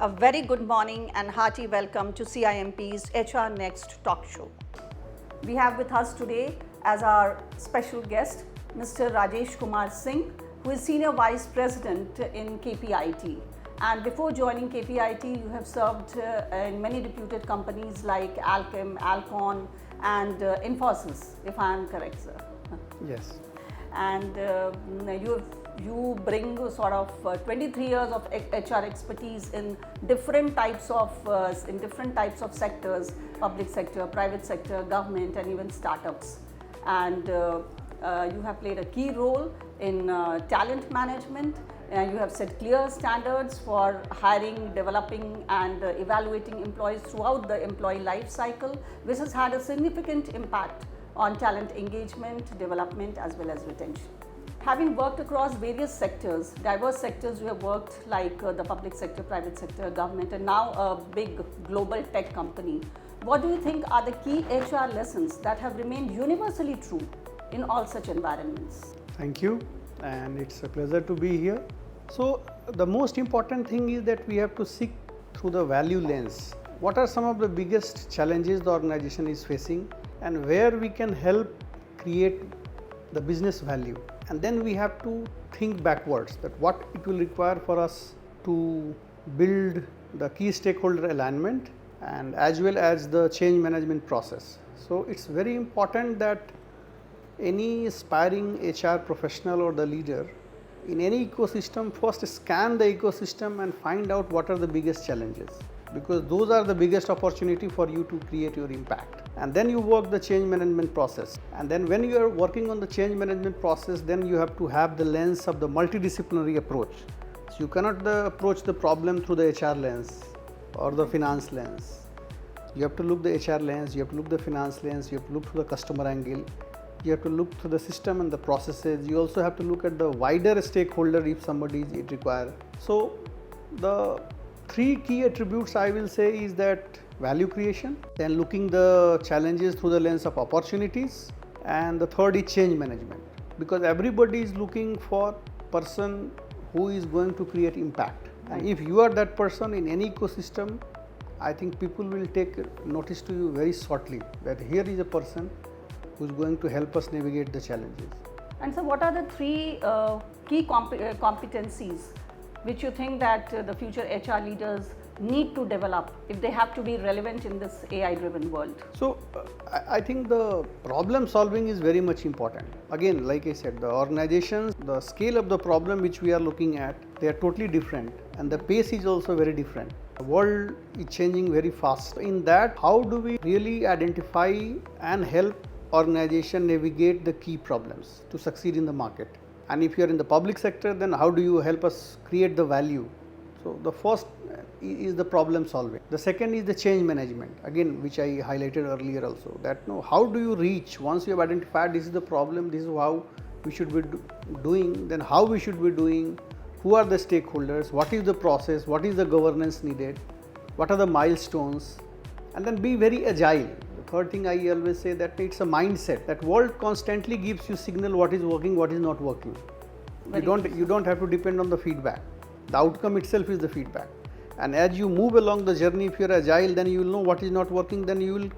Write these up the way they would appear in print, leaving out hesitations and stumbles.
A very good morning and hearty welcome to CIMP's HR Next talk show. We have with us today as our special guest Mr. Rajesh Kumar Singh, who is Senior Vice President in KPIT. And before joining KPIT, you have served in many reputed companies like Alchem, Alcon and Infosys, if I am correct, sir. Yes. And you bring sort of 23 years of HR expertise in different types of sectors: public sector, private sector, government, and even startups. And you have played a key role in talent management. You have set clear standards for hiring, developing, and evaluating employees throughout the employee life cycle, which has had a significant impact on talent engagement, development, as well as retention. Having worked across various sectors, diverse sectors, you have worked like the public sector, private sector, government, and now a big global tech company. What do you think are the key HR lessons that have remained universally true in all such environments? Thank you, and it's a pleasure to be here. So, the most important thing is that we have to seek through the value lens. What are some of the biggest challenges the organization is facing, and where we can help create the business value? And then we have to think backwards, that what it will require for us to build the key stakeholder alignment and as well as the change management process. So, it's very important that any aspiring HR professional or the leader in any ecosystem first scan the ecosystem and find out what are the biggest challenges, because those are the biggest opportunity for you to create your impact. And then you work the change management process. And then when you are working on the change management process, then you have to have the lens of the multidisciplinary approach. So you cannot approach the problem through the HR lens or the finance lens. You have to look the HR lens, you have to look the finance lens, you have to look through the customer angle, you have to look through the system and the processes. You also have to look at the wider stakeholder if somebody is required. So the three key attributes I will say is that value creation, then looking the challenges through the lens of opportunities, and the third is change management, because everybody is looking for person who is going to create impact. And if you are that person in any ecosystem, I think people will take notice to you very shortly that here is a person who is going to help us navigate the challenges. And so what are the three key competencies which you think that the future HR leaders need to develop if they have to be relevant in this AI driven world? So I think the problem solving is very much important. Again, like I said, the organizations, the scale of the problem which we are looking at, they are totally different, and the pace is also very different. The world is changing very fast. In that, how do we really identify and help organization navigate the key problems to succeed in the market? And if you are in the public sector, then how do you help us create the value? So the first is the problem solving. The second is the change management, again which I highlighted earlier also, that how do you reach, once you have identified this is the problem, this is how we should be doing, then how we should be doing, who are the stakeholders, what is the process, what is the governance needed, what are the milestones, and then be very agile. The third thing I always say that it's a mindset, that world constantly gives you signal what is working, what is not working. You don't have to depend on the feedback. The outcome itself is the feedback. And as you move along the journey, if you are agile, then you will know what is not working, then you will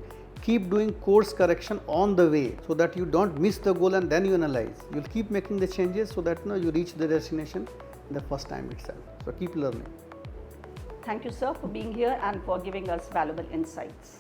keep doing course correction on the way so that you don't miss the goal and then you analyze. You will keep making the changes so that you reach the destination the first time itself. So keep learning. Thank you, sir, for being here and for giving us valuable insights.